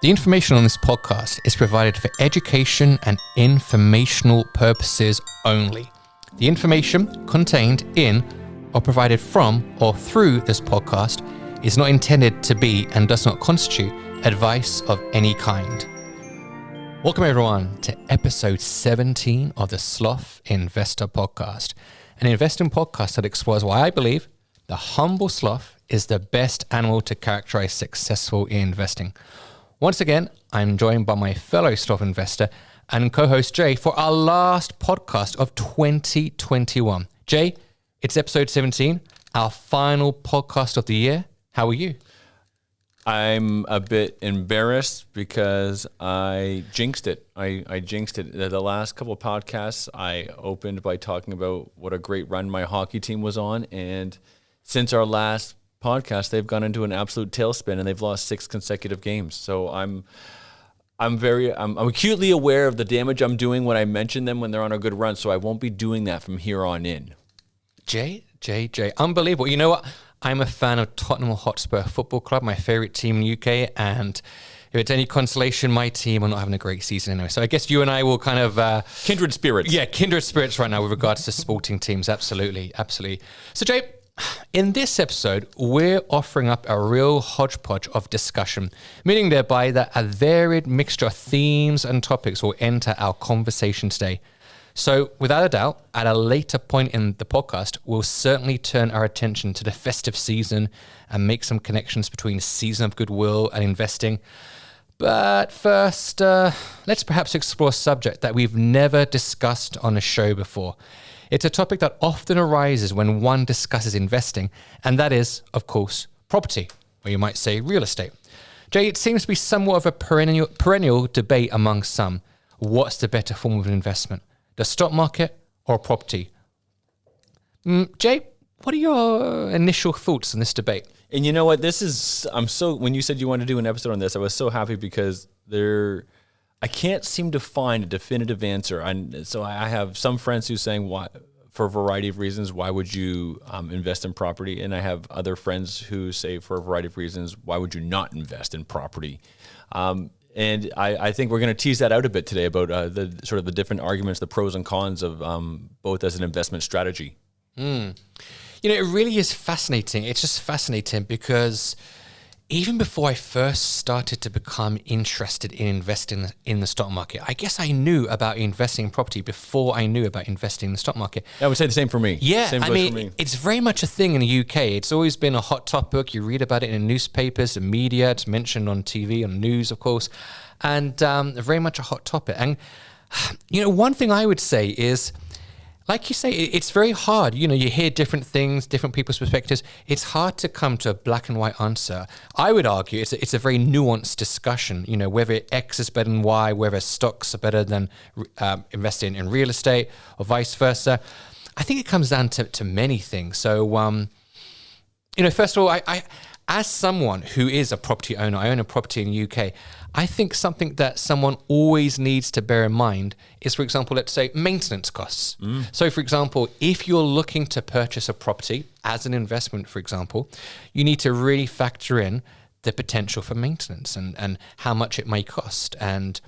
The information on this podcast is provided for education and informational purposes only. The information contained in or provided from or through this podcast is not intended to be and does not constitute advice of any kind. Welcome everyone to episode 17 of the Sloth Investor Podcast, an investing podcast that explores why I believe the humble sloth is the best animal to characterize successful investing. Once again, I'm joined by my fellow Sloth investor and co-host Jay for our last podcast of 2021. Jay, it's episode 17, our final podcast of the year. How are you? I'm a bit embarrassed because I jinxed it. I jinxed it. The last couple of podcasts, I opened by talking about what a great run my hockey team was on. And since our last podcast, they've gone into an absolute tailspin and they've lost 6 consecutive games. So I'm acutely aware of the damage I'm doing when I mention them when they're on a good run. So I won't be doing that from here on in. Jay, unbelievable. You know what? I'm a fan of Tottenham Hotspur Football Club, my favorite team in the UK. And if it's any consolation, my team are not having a great season anyway. So I guess you and I will kind of... kindred spirits. Yeah, kindred spirits right now with regards to sporting teams. Absolutely. So Jay, in this episode, we're offering up a real hodgepodge of discussion, meaning thereby that a varied mixture of themes and topics will enter our conversation today. So without a doubt, at a later point in the podcast, we'll certainly turn our attention to the festive season and make some connections between the season of goodwill and investing. But first, let's perhaps explore a subject that we've never discussed on a show before. It's a topic that often arises when one discusses investing, and that is, of course, property, or you might say real estate. Jay, it seems to be somewhat of a perennial debate among some. What's the better form of investment, the stock market or property? Jay, what are your initial thoughts on this debate? And you know what? When you said you wanted to do an episode on this, I was so happy because I can't seem to find a definitive answer. And so I have some friends who are saying, why, for a variety of reasons, why would you invest in property? And I have other friends who say, for a variety of reasons, why would you not invest in property? And I think we're going to tease that out a bit today about the sort of the different arguments, the pros and cons of both as an investment strategy. You know, it really is fascinating. It's just fascinating because even before I first started to become interested in investing in the stock market, I guess I knew about investing in property before I knew about investing in the stock market. I would say the same for me. Yeah, same I mean, it's very much a thing in the UK. It's always been a hot topic. You read about it in the newspapers, the media. It's mentioned on TV, on news, of course, and very much a hot topic. And, you know, one thing I would say is, like you say, it's very hard. You know, you hear different things, different people's perspectives. It's hard to come to a black and white answer. I would argue it's a very nuanced discussion, you know, whether X is better than Y, whether stocks are better than investing in real estate or vice versa. I think it comes down to many things. So, you know, first of all, I as someone who is a property owner, I own a property in the UK, I think something that someone always needs to bear in mind is, for example, let's say maintenance costs. So, for example, if you're looking to purchase a property as an investment, for example, you need to really factor in the potential for maintenance and how much it may cost. And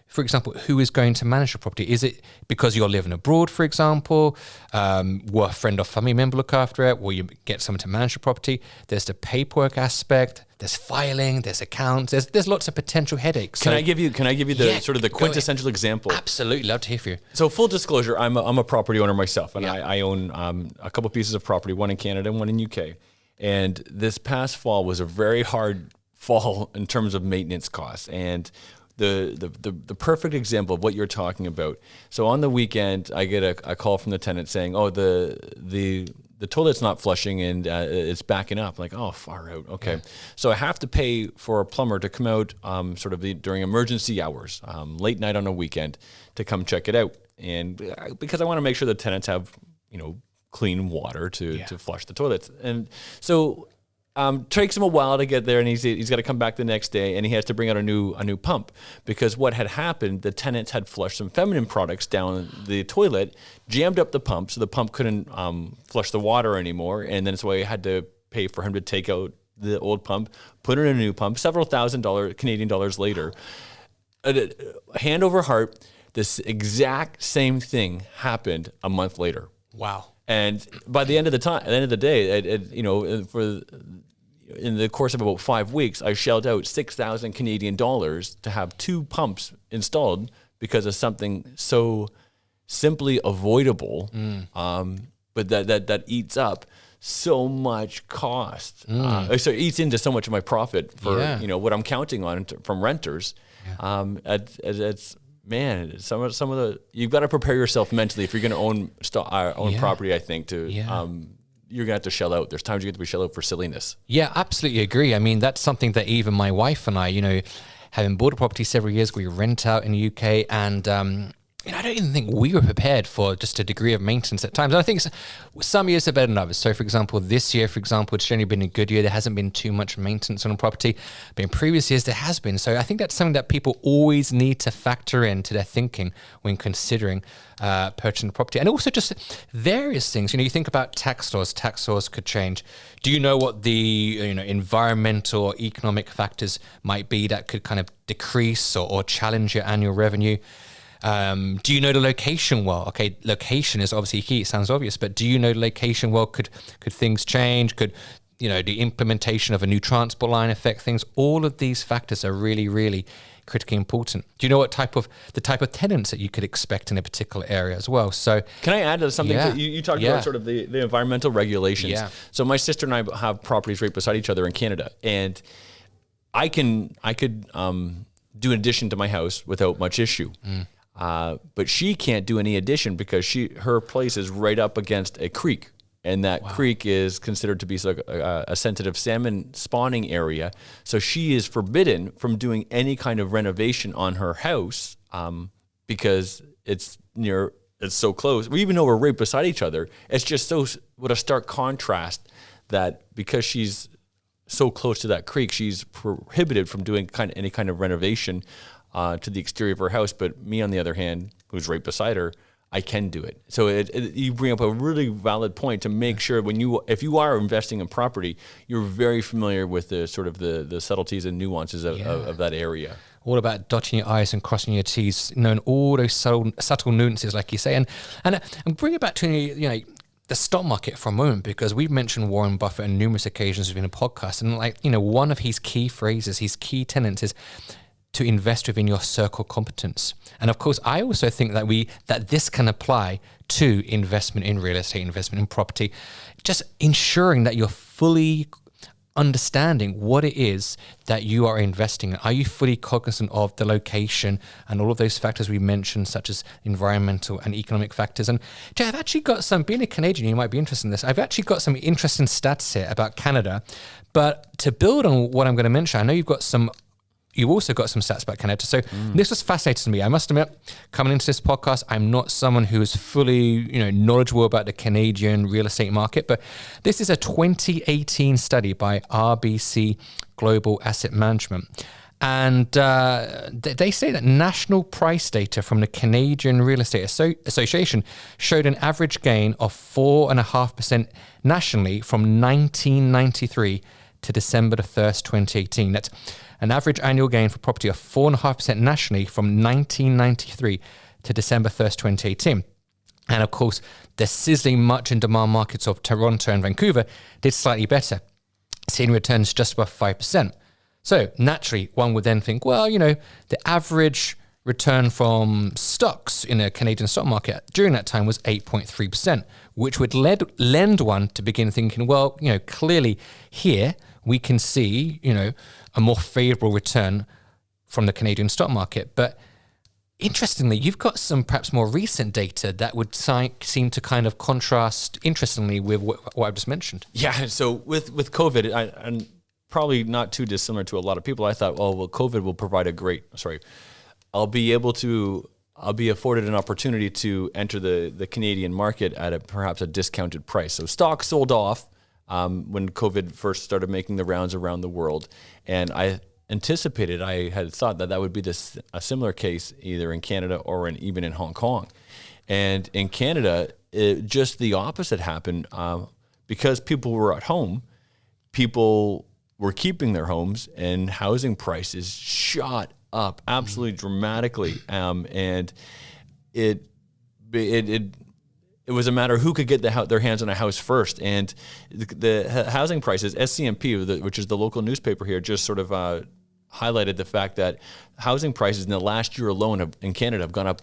for example, who is going to manage the property? Is it because you're living abroad, for example? Will a friend or family member look after it? Will you get someone to manage the property? There's the paperwork aspect. There's filing. There's accounts. There's lots of potential headaches. Can I give you the sort of the quintessential example? Absolutely, love to hear from you. So full disclosure, I'm a property owner myself, and I own a couple pieces of property, one in Canada and one in UK. And this past fall was a very hard fall in terms of maintenance costs. And the perfect example of what you're talking about. So on the weekend, I get a call from the tenant saying, "Oh, the toilet's not flushing and it's backing up." I'm like, oh, far out. Okay, yeah. So I have to pay for a plumber to come out, during emergency hours, late night on a weekend, to come check it out, and because I want to make sure the tenants have clean water to flush the toilets, and so. Takes him a while to get there, and he's got to come back the next day, and he has to bring out a new pump, because what had happened, the tenants had flushed some feminine products down the toilet, jammed up the pump, so the pump couldn't flush the water anymore, and then so I had to pay for him to take out the old pump, put in a new pump, several $1,000 Canadian dollars later. Hand over heart, this exact same thing happened a month later. Wow. And by the end of the day, in the course of about 5 weeks, I shelled out 6,000 Canadian dollars to have 2 pumps installed because of something so simply avoidable, but that eats up so much cost. So it eats into so much of my profit for what I'm counting on from renters. It's man, some of the you've got to prepare yourself mentally if you're going to own property. I think you're gonna have to shell out. There's times you get to be shell out for silliness. Yeah, absolutely agree. I mean, that's something that even my wife and I, having bought a property several years ago, we rent out in the UK, and I don't even think we were prepared for just a degree of maintenance at times. And I think some years are better than others. So, for example, this year, it's generally been a good year. There hasn't been too much maintenance on a property, but in previous years there has been. So I think that's something that people always need to factor into their thinking when considering purchasing a property. And also just various things. You think about tax laws. Tax laws could change. Do you know what the environmental or economic factors might be that could kind of decrease or challenge your annual revenue? Do you know the location well? Okay, location is obviously key. It sounds obvious, but do you know the location well? Could things change? Could the implementation of a new transport line affect things? All of these factors are really, really critically important. Do you know what type of tenants that you could expect in a particular area as well? So can I add to something? You talked about sort of the environmental regulations. Yeah. So my sister and I have properties right beside each other in Canada, and I could do an addition to my house without much issue. But she can't do any addition because her place is right up against a creek, and that creek is considered to be a sensitive salmon spawning area. So she is forbidden from doing any kind of renovation on her house because it's so close. Even though we're right beside each other, it's just what a stark contrast that because she's so close to that creek, she's prohibited from doing any kind of renovation to the exterior of her house. But me, on the other hand, who's right beside her, I can do it. So you bring up a really valid point to make sure if you are investing in property, you're very familiar with the sort of the subtleties and nuances of that area. All about dotting your I's and crossing your T's, knowing all those subtle nuances, like you say. And bring it back to the stock market for a moment, because we've mentioned Warren Buffett on numerous occasions within a podcast, and one of his key phrases, his key tenets is to invest within your circle of competence. And of course, I also think that this can apply to investment in real estate, investment in property, just ensuring that you're fully understanding what it is that you are investing in. Are you fully cognizant of the location and all of those factors we mentioned, such as environmental and economic factors? And Jay, I've actually got being a Canadian, you might be interested in this, I've actually got some interesting stats here about Canada. But to build on what I'm going to mention, I know you've also got some stats about Canada. So this was fascinating to me. I must admit, coming into this podcast, I'm not someone who is fully, knowledgeable about the Canadian real estate market, but this is a 2018 study by RBC Global Asset Management. And they say that national price data from the Canadian Real Estate Association showed an average gain of 4.5% nationally from 1993 to December the 1st, 2018. That's an average annual gain for property of 4.5% nationally from 1993 to December 1st, 2018. And of course, the sizzling much in demand markets of Toronto and Vancouver did slightly better, seeing returns just above 5%. So naturally, one would then think, well, the average return from stocks in a Canadian stock market during that time was 8.3%, which would lend one to begin thinking, well, clearly here we can see, a more favorable return from the Canadian stock market. But interestingly, you've got some perhaps more recent data that would seem to kind of contrast interestingly with what I've just mentioned. Yeah. So with COVID, and probably not too dissimilar to a lot of people, I thought, COVID will provide I'll be afforded an opportunity to enter the Canadian market at perhaps a discounted price. So stocks sold off when COVID first started making the rounds around the world. And I had thought that would be a similar case either in Canada or even in Hong Kong. And in Canada, just the opposite happened because people were at home. People were keeping their homes, and housing prices shot up absolutely dramatically. And it was a matter of who could get their hands on a house first. And the housing prices, SCMP, which is the local newspaper here, just sort of highlighted the fact that housing prices in the last year alone in Canada have gone up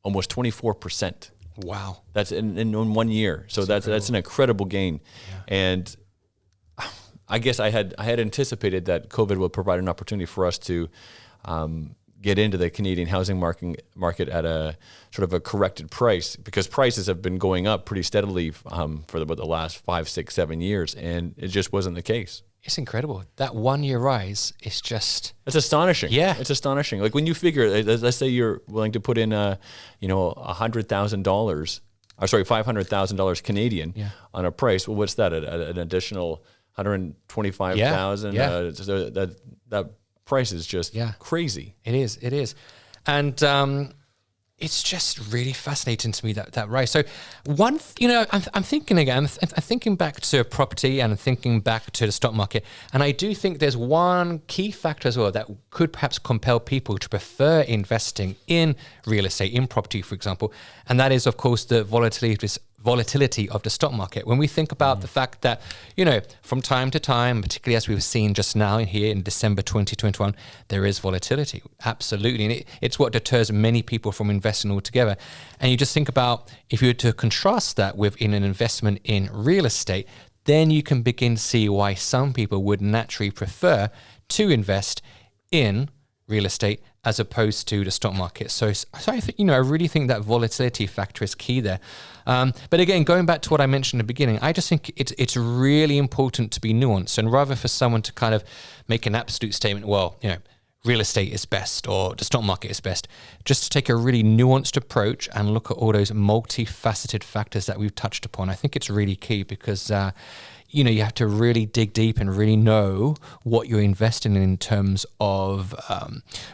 almost 24%. Wow. That's in 1 year. So that's an incredible gain. Yeah. And I guess I had anticipated that COVID would provide an opportunity for us to get into the Canadian housing market at a sort of a corrected price, because prices have been going up pretty steadily for about the last 5, 6, 7 years, and it just wasn't the case. It's incredible. That 1 year rise is just... It's astonishing. Yeah. It's astonishing. Like when you figure, let's say you're willing to put in $100,000, or sorry, $500,000 Canadian on a price. Well, what's that? An additional 125,000? Yeah. So that price is just crazy. It is. And it's just really fascinating to me, that rise. So I'm thinking again, I'm thinking back to property and I'm thinking back to the stock market. And I do think there's one key factor as well that could perhaps compel people to prefer investing in real estate, in property, for example. And that is, of course, the volatility of the stock market. When we think about the fact that, from time to time, particularly as we've seen just now here in December 2021, there is volatility. Absolutely. And it's what deters many people from investing altogether. And you just think about, if you were to contrast that with an investment in real estate, then you can begin to see why some people would naturally prefer to invest in real estate as opposed to the stock market. So I think, I really think that volatility factor is key there. But again, going back to what I mentioned in the beginning, I just think it's really important to be nuanced, and rather for someone to kind of make an absolute statement, well, real estate is best or the stock market is best, just to take a really nuanced approach and look at all those multifaceted factors that we've touched upon. I think it's really key because you have to really dig deep and really know what you're investing in terms of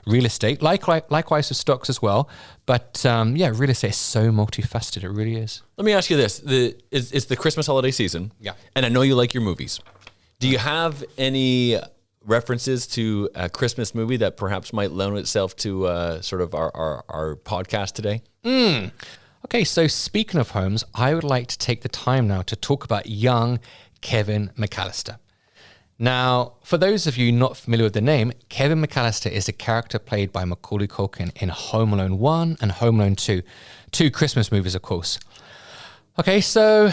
real estate, likewise with stocks as well. But real estate is so multifaceted. It really is. Let me ask you this. It's the Christmas holiday season. Yeah. And I know you like your movies. Do you have any references to a Christmas movie that perhaps might loan itself to sort of our podcast today? Okay, so speaking of homes, I would like to take the time now to talk about young Kevin McAllister. Now, for those of you not familiar with the name, Kevin McAllister is a character played by Macaulay Culkin in Home Alone 1 and Home Alone 2, two Christmas movies, of course. Okay, so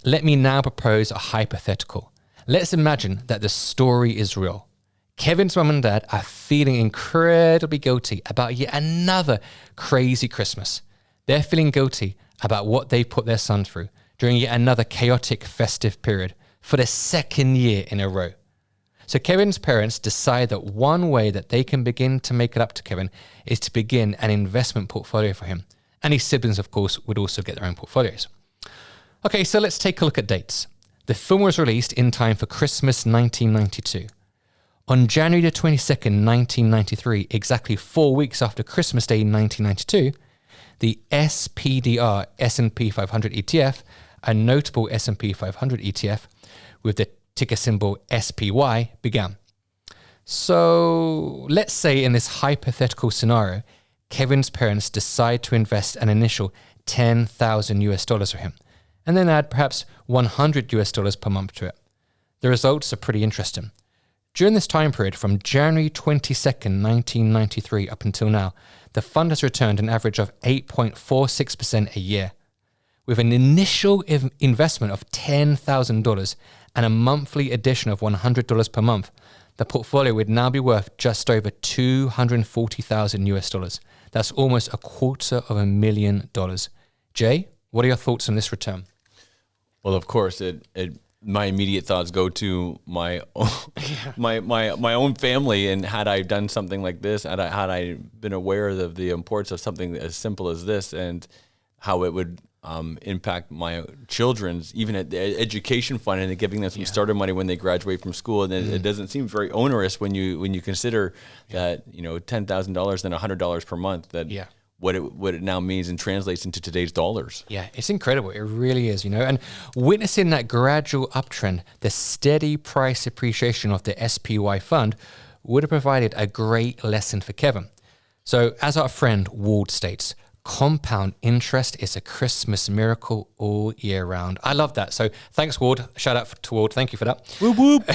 let me now propose a hypothetical. Let's imagine that the story is real. Kevin's mum and dad are feeling incredibly guilty about yet another crazy Christmas. They're feeling guilty about what they put their son through during yet another chaotic festive period for the second year in a row. So Kevin's parents decide that one way that they can begin to make it up to Kevin is to begin an investment portfolio for him. And his siblings, of course, would also get their own portfolios. Okay, so let's take a look at dates. The film was released in time for Christmas 1992. On January the 22nd, 1993, exactly 4 weeks after Christmas Day 1992, the SPDR S&P 500 ETF, a notable S&P 500 ETF with the ticker symbol SPY, began. So let's say in this hypothetical scenario, Kevin's parents decide to invest an initial $10,000 for him, and then add perhaps $100 per month to it. The results are pretty interesting. During this time period, from January 22nd, 1993 up until now, the fund has returned an average of 8.46% a year. With an initial investment of $10,000 and a monthly addition of $100 per month, the portfolio would now be worth just over $240,000. That's almost $250,000. Jay, what are your thoughts on this return? Well, of course, my immediate thoughts go to my own, my own family, and had I done something like this, had I been aware of the importance of something as simple as this, and how it would impact my children's even at the education fund, and giving them some starter money when they graduate from school, and it doesn't seem very onerous when you consider that $10,000 and $100 per month, that what it now means and translates into today's dollars. Yeah, it's incredible. It really is, and witnessing that gradual uptrend, the steady price appreciation of the SPY fund would have provided a great lesson for Kevin. So as our friend Ward states, compound interest is a Christmas miracle all year round. I love that. So thanks, Ward. Shout out to Ward. Thank you for that. Whoop, whoop.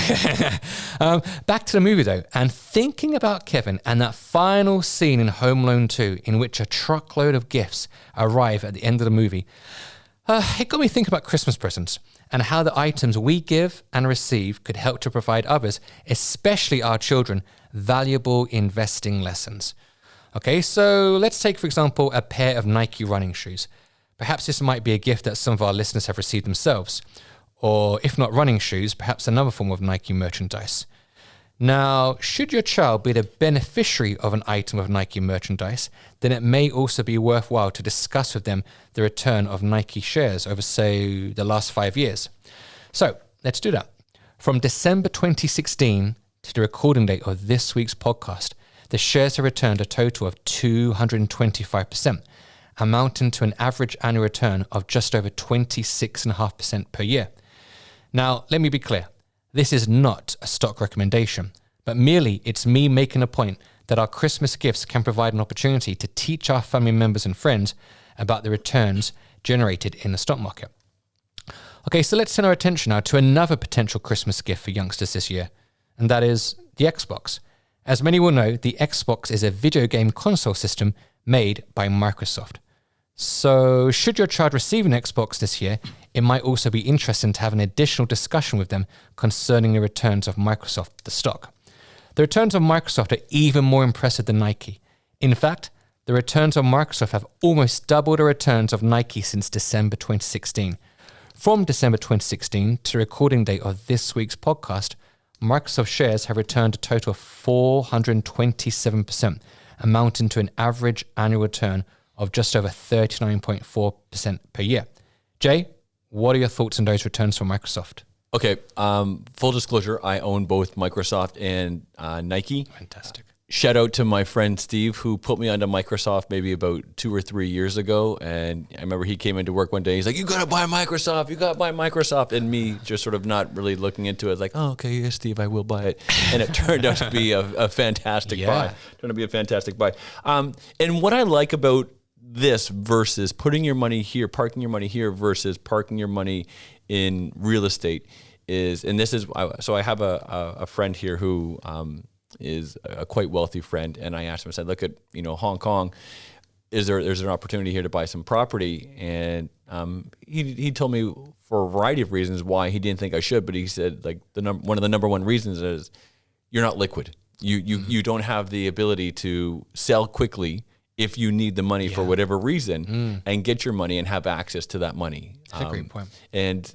Back to the movie, though, and thinking about Kevin and that final scene in Home Alone 2 in which a truckload of gifts arrive at the end of the movie, it got me thinking about Christmas presents and how the items we give and receive could help to provide others, especially our children, valuable investing lessons. Okay, so let's take, for example, a pair of Nike running shoes. Perhaps this might be a gift that some of our listeners have received themselves. Or if not running shoes, perhaps another form of Nike merchandise. Now, should your child be the beneficiary of an item of Nike merchandise, then it may also be worthwhile to discuss with them the return of Nike shares over, say, the last 5 years. So, let's do that. From December 2016 to the recording date of this week's podcast, the shares have returned a total of 225%, amounting to an average annual return of just over 26.5% per year. Now, let me be clear. This is not a stock recommendation, but merely it's me making a point that our Christmas gifts can provide an opportunity to teach our family members and friends about the returns generated in the stock market. Okay, so let's turn our attention now to another potential Christmas gift for youngsters this year, and that is the Xbox. As many will know, the Xbox is a video game console system made by Microsoft. So should your child receive an Xbox this year, it might also be interesting to have an additional discussion with them concerning the returns of Microsoft, the stock. The returns of Microsoft are even more impressive than Nike. In fact, the returns of Microsoft have almost doubled the returns of Nike since December 2016. From December 2016 to the recording date of this week's podcast, Microsoft shares have returned a total of 427%, amounting to an average annual return of just over 39.4% per year. Jay, what are your thoughts on those returns from Microsoft? Okay, full disclosure, I own both Microsoft and Nike. Fantastic. Shout out to my friend Steve, who put me onto Microsoft maybe about 2 or 3 years ago. And I remember he came into work one day. He's like, you got to buy Microsoft. You got to buy Microsoft. And me just sort of not really looking into it. Like, oh, okay, yeah, Steve, I will buy it. And it turned out to be a fantastic buy. Turned out to be a fantastic buy. And what I like about this versus putting your money here, parking your money here versus parking your money in real estate is, and this is, so I have a friend here who is a quite wealthy friend, and I asked him, I said, look at, Hong Kong, there's an opportunity here to buy some property, and he told me for a variety of reasons why he didn't think I should, but he said like one of the number one reasons is you're not liquid. You don't have the ability to sell quickly if you need the money for whatever reason and get your money and have access to that money. That's a great point. And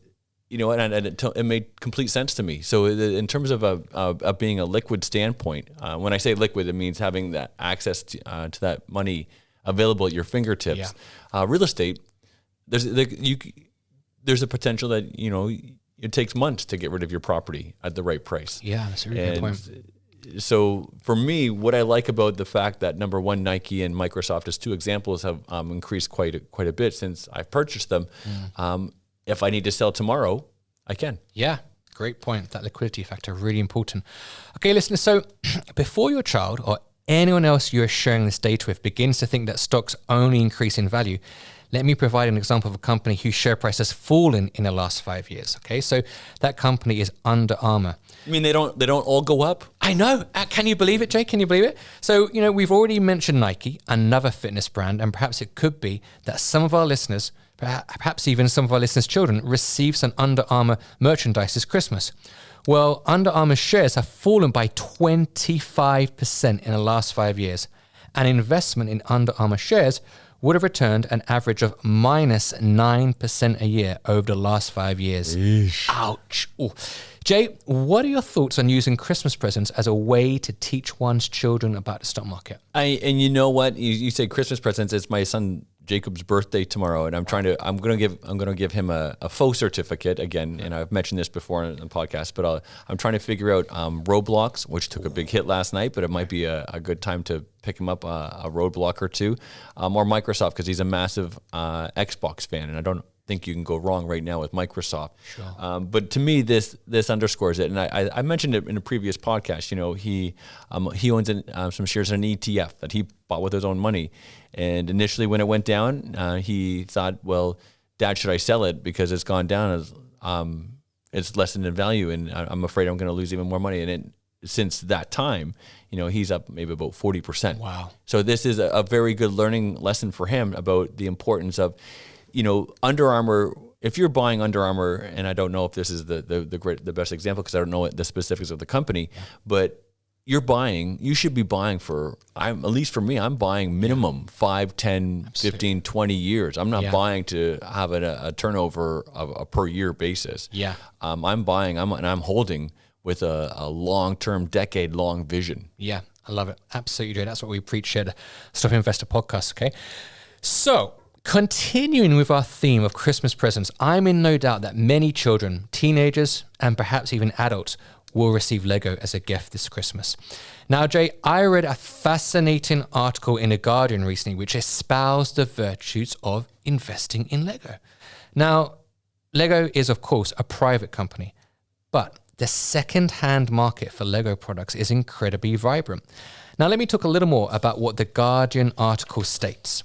it made complete sense to me. So in terms of being a liquid standpoint, when I say liquid, it means having that access to that money available at your fingertips. Yeah. Real estate, there's a potential that it takes months to get rid of your property at the right price. Yeah, that's a really good point. So for me, what I like about the fact that number one, Nike and Microsoft as two examples have increased quite a bit since I've purchased them. If I need to sell tomorrow, I can. Yeah, great point. That liquidity factor, really important. Okay, listeners, so before your child or anyone else you're sharing this data with begins to think that stocks only increase in value, let me provide an example of a company whose share price has fallen in the last 5 years. Okay, so that company is Under Armour. You mean they don't all go up? I know. Can you believe it, Jay? Can you believe it? So, we've already mentioned Nike, another fitness brand, and perhaps it could be that some of our listeners, perhaps even some of our listeners' children, receive some Under Armour merchandise this Christmas. Well, Under Armour shares have fallen by 25% in the last 5 years. An investment in Under Armour shares would have returned an average of minus 9% a year over the last 5 years. Eesh. Ouch. Ooh. Jay, what are your thoughts on using Christmas presents as a way to teach one's children about the stock market? And you know what? You say Christmas presents. It's my son Jacob's birthday tomorrow, and I'm going to give him a faux certificate again. And I've mentioned this before on the podcast, but I'm trying to figure out Roblox, which took a big hit last night, but it might be a good time to pick him up a roadblock or two, or Microsoft, because he's a massive Xbox fan, and I don't think you can go wrong right now with Microsoft. Sure. But to me, this underscores it, and I mentioned it in a previous podcast. He owns some shares in an ETF that he bought with his own money, and initially when it went down, he thought, well, Dad, should I sell it because it's gone down as it's lessened in value, and I'm afraid I'm going to lose even more money. And since that time, he's up maybe about 40%. Wow. So this is a very good learning lesson for him about the importance of, Under Armour. If you're buying Under Armour, and I don't know if this is the best example because I don't know the specifics of the company, but you should be buying at least for me, I'm buying minimum 5, 10, Absolutely. 15, 20 years. I'm not buying to have a turnover of a per year basis. Yeah. I'm buying, and I'm holding with a long-term, decade-long vision. Yeah, I love it. Absolutely, Jay. That's what we preach here at the Stop Investor podcast, okay? So, continuing with our theme of Christmas presents, I'm in no doubt that many children, teenagers, and perhaps even adults will receive Lego as a gift this Christmas. Now, Jay, I read a fascinating article in The Guardian recently which espoused the virtues of investing in Lego. Now, Lego is, of course, a private company, but the second-hand market for Lego products is incredibly vibrant. Now, let me talk a little more about what The Guardian article states.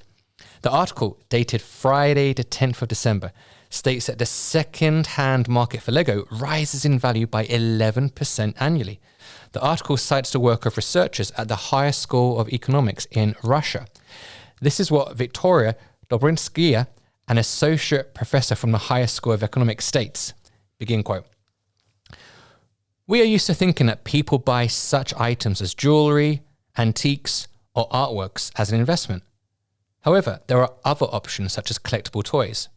The article, dated Friday the 10th of December, states that the second-hand market for Lego rises in value by 11% annually. The article cites the work of researchers at the Higher School of Economics in Russia. This is what Victoria Dobrinskaya, an associate professor from the Higher School of Economics, states. Begin quote. We are used to thinking that people buy such items as jewelry, antiques, or artworks as an investment. However, there are other options such as collectible toys.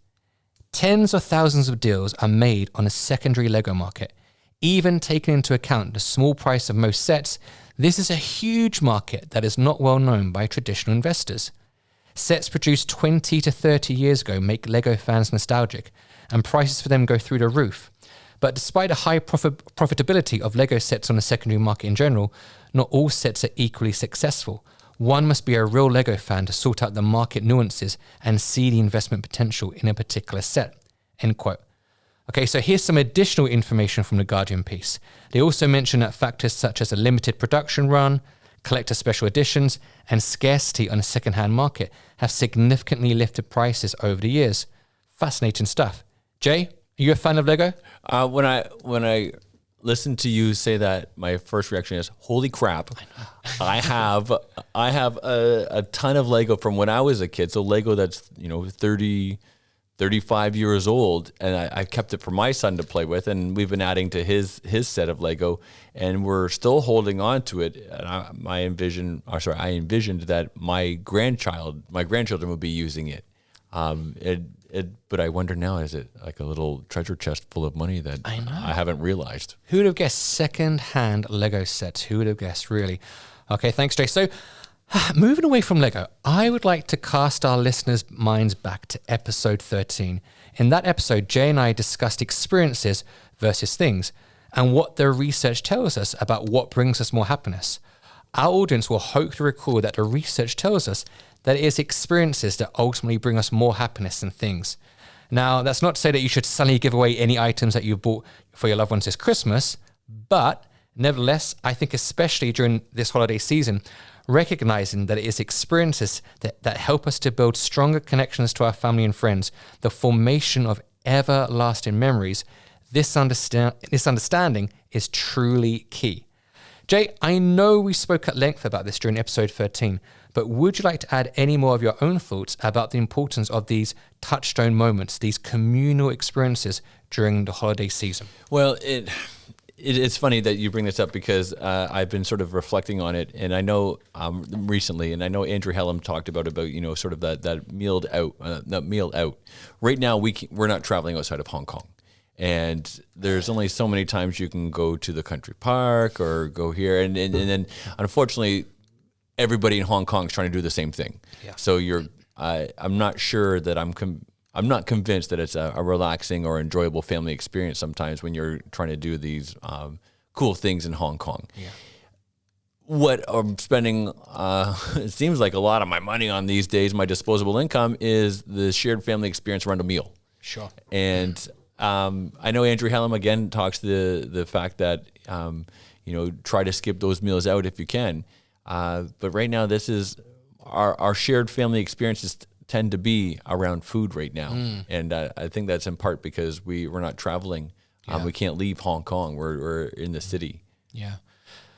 Tens of thousands of deals are made on a secondary Lego market. Even taking into account the small price of most sets, this is a huge market that is not well known by traditional investors. Sets produced 20 to 30 years ago make Lego fans nostalgic, and prices for them go through the roof. But despite the high profitability of Lego sets on the secondary market in general, not all sets are equally successful. One must be a real Lego fan to sort out the market nuances and see the investment potential in a particular set. End quote. Okay, so here's some additional information from the Guardian piece. They also mention that factors such as a limited production run, collector special editions, and scarcity on a second-hand market have significantly lifted prices over the years. Fascinating stuff. Jay, are you a fan of Lego? When I listen to you say that, my first reaction is, holy crap. I have a ton of Lego from when I was a kid. So Lego that's, 30, 35 years old, and I kept it for my son to play with, and we've been adding to his set of Lego, and we're still holding on to it. And I envisioned that my grandchildren would be using it. But I wonder now, is it like a little treasure chest full of money that I haven't realized? Who would have guessed second-hand Lego sets? Who would have guessed, really? Okay, thanks, Jay. So, moving away from Lego, I would like to cast our listeners' minds back to episode 13. In that episode, Jay and I discussed experiences versus things and what the research tells us about what brings us more happiness. Our audience will hope to recall that the research tells us that it is experiences that ultimately bring us more happiness than things. Now, that's not to say that you should suddenly give away any items that you bought for your loved ones this Christmas, but nevertheless, I think especially during this holiday season, recognizing that it is experiences that help us to build stronger connections to our family and friends, the formation of everlasting memories, this understanding is truly key. Jay, I know we spoke at length about this during episode 13, but would you like to add any more of your own thoughts about the importance of these touchstone moments, these communal experiences during the holiday season? Well, it's funny that you bring this up because I've been sort of reflecting on it, and I know recently, and I know Andrew Hellam talked about sort of that meal out. Right now, we're not traveling outside of Hong Kong. And there's only so many times you can go to the country park or go here. And then, unfortunately, everybody in Hong Kong is trying to do the same thing. Yeah. So I'm not sure that I'm not convinced that it's a relaxing or enjoyable family experience sometimes when you're trying to do these cool things in Hong Kong. Yeah. What I'm spending, it seems like a lot of my money on these days, my disposable income, is the shared family experience around a meal. Sure. And I know Andrew Hallam again talks to the fact that try to skip those meals out if you can. But right now, this is our shared family experiences tend to be around food right now, and I think that's in part because we're not traveling. We can't leave Hong Kong. We're in the city. Yeah.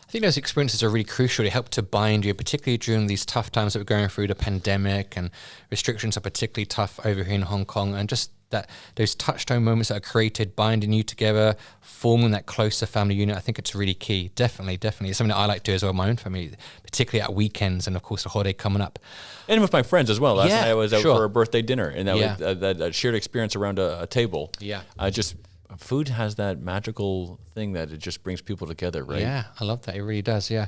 I think those experiences are really crucial. They help to bind you, particularly during these tough times that we're going through. The pandemic and restrictions are particularly tough over here in Hong Kong, and just that those touchstone moments that are created, binding you together, forming that closer family unit. I think it's really key. Definitely. It's something that I like to do as well, my own family, particularly at weekends and of course the holiday coming up. And with my friends as well. Last night I was out sure. for a birthday dinner, and that was that shared experience around a table. Yeah. Food has that magical thing that it just brings people together, right? Yeah, I love that. It really does, yeah.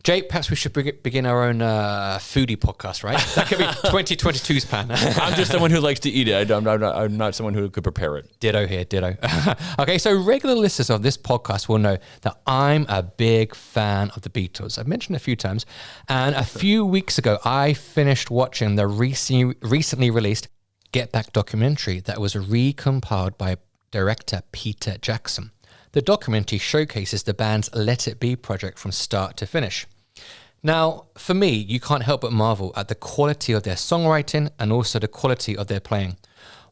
Jay, perhaps we should begin our own foodie podcast, right? That could be 2022's plan. I'm just someone who likes to eat it. I'm not someone who could prepare it. Ditto here, ditto. Okay, so regular listeners of this podcast will know that I'm a big fan of the Beatles. I've mentioned it a few times. And a few weeks ago, I finished watching the recently released Get Back documentary that was recompiled by director Peter Jackson. The documentary showcases the band's Let It Be project from start to finish. Now, for me, you can't help but marvel at the quality of their songwriting and also the quality of their playing.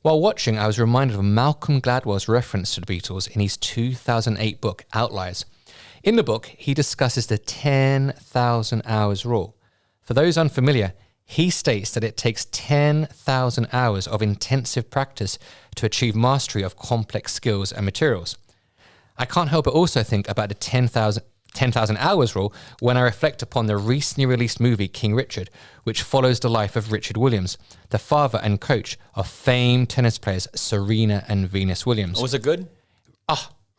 While watching, I was reminded of Malcolm Gladwell's reference to the Beatles in his 2008 book, Outliers. In the book, he discusses the 10,000 hours rule. For those unfamiliar, he states that it takes 10,000 hours of intensive practice to achieve mastery of complex skills and materials. I can't help but also think about the 10,000 hours rule when I reflect upon the recently released movie King Richard, which follows the life of Richard Williams, the father and coach of famed tennis players Serena and Venus Williams. Oh, was it good?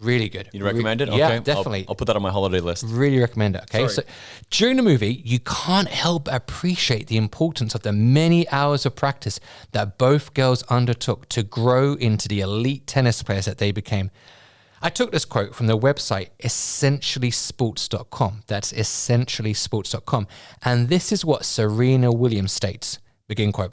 Really good. You'd recommend it? Yeah, Okay. definitely. I'll put that on my holiday list. Really recommend it. Okay. Sorry. So during the movie, you can't help but appreciate the importance of the many hours of practice that both girls undertook to grow into the elite tennis players that they became. I took this quote from the website essentiallysports.com. That's essentiallysports.com. And this is what Serena Williams states. Begin quote.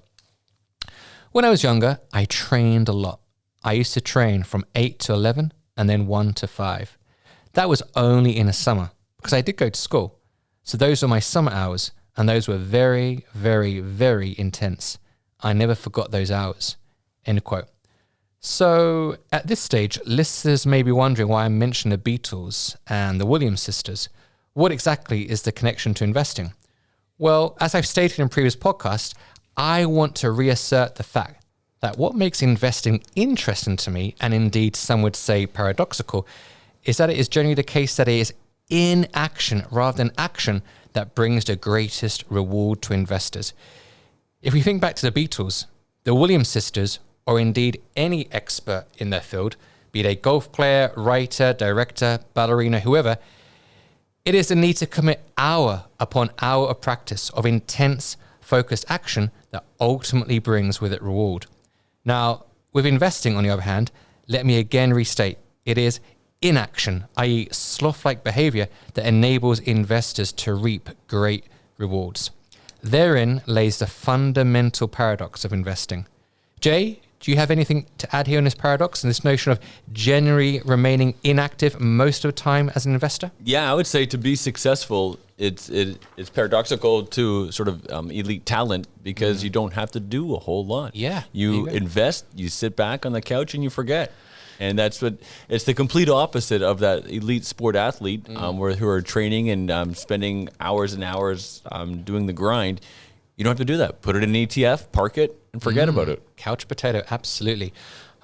When I was younger, I trained a lot. I used to train from 8 to 11 and then 1 to 5. That was only in the summer because I did go to school. So those were my summer hours, and those were very, very, very intense. I never forgot those hours. End quote. So at this stage, listeners may be wondering why I mentioned the Beatles and the Williams sisters. What exactly is the connection to investing? Well, as I've stated in previous podcasts, I want to reassert the fact that what makes investing interesting to me, and indeed some would say paradoxical, is that it is generally the case that it is inaction rather than action that brings the greatest reward to investors. If we think back to the Beatles, the Williams sisters, or indeed any expert in their field, be they golf player, writer, director, ballerina, whoever, it is the need to commit hour upon hour of practice of intense, focused action that ultimately brings with it reward. Now, with investing, on the other hand, let me again restate, it is inaction, i.e. sloth-like behavior that enables investors to reap great rewards. Therein lays the fundamental paradox of investing. Jay, do you have anything to add here on this paradox and this notion of generally remaining inactive most of the time as an investor? Yeah, I would say to be successful, it's paradoxical to sort of elite talent because you don't have to do a whole lot. Yeah. You invest, you sit back on the couch and you forget. And it's the complete opposite of that elite sport athlete who are training and spending hours and hours doing the grind. You don't have to do that. Put it in an ETF, park it, and forget about it. Couch potato, absolutely.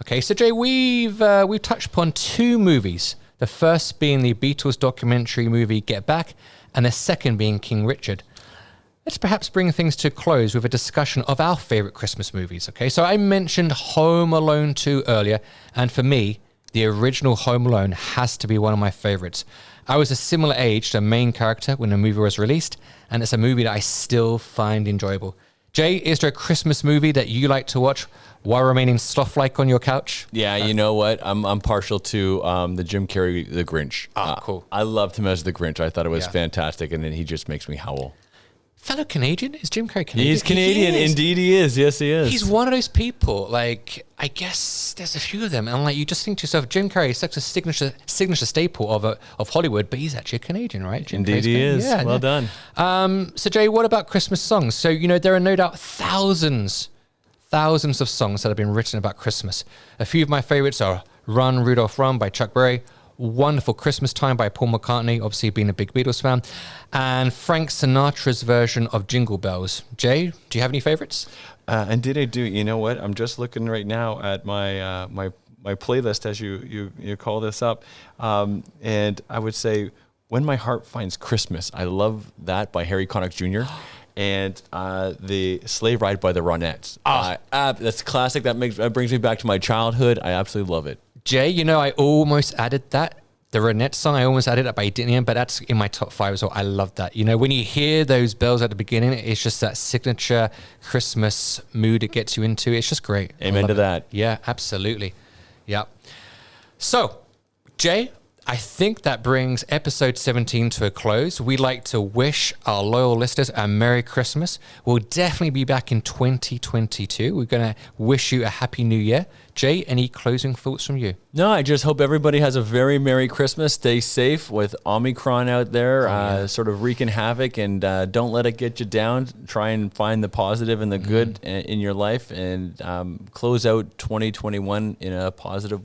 Okay, so Jay, we've touched upon two movies. The first being the Beatles documentary movie Get Back, and the second being King Richard. Let's perhaps bring things to a close with a discussion of our favorite Christmas movies. Okay, so I mentioned Home Alone 2 earlier, and for me, the original Home Alone has to be one of my favorites. I was a similar age to the main character when the movie was released, and it's a movie that I still find enjoyable. Jay, is there a Christmas movie that you like to watch while remaining sloth-like on your couch? Yeah, you know what? I'm partial to the Jim Carrey, The Grinch. Cool. I loved him as the Grinch. I thought it was fantastic, and then he just makes me howl. Fellow Canadian? Is Jim Carrey Canadian? He's Canadian. He is. Indeed he is. Yes, he is. He's one of those people, like, I guess there's a few of them, and like you just think to yourself, Jim Carrey is such a signature staple of Hollywood, but he's actually a Canadian, right? Jim Indeed Carrey's he Canadian. is. Yeah, well done. So Jay, what about Christmas songs? So, there are no doubt thousands of songs that have been written about Christmas. A few of my favorites are Run, Rudolph, Run by Chuck Berry, Wonderful Christmas Time by Paul McCartney, obviously being a big Beatles fan, and Frank Sinatra's version of Jingle Bells. Jay, do you have any favorites? Indeed I do. You know what? I'm just looking right now at my my playlist as you call this up, and I would say When My Heart Finds Christmas. I love that by Harry Connick Jr. And the Sleigh Ride by the Ronettes. That's classic. That brings me back to my childhood. I absolutely love it. Jay, I almost added that. The Ronettes song, I almost added that, but I didn't, but that's in my top 5 as well. I love that. When you hear those bells at the beginning, it's just that signature Christmas mood it gets you into. It's just great. Amen to that. Yeah, absolutely. Yeah. So, Jay, I think that brings episode 17 to a close. We'd like to wish our loyal listeners a Merry Christmas. We'll definitely be back in 2022. We're going to wish you a Happy New Year. Jay, any closing thoughts from you? No, I just hope everybody has a very Merry Christmas. Stay safe with Omicron out there, sort of wreaking havoc, and don't let it get you down. Try and find the positive and the good in your life, and close out 2021 in a positive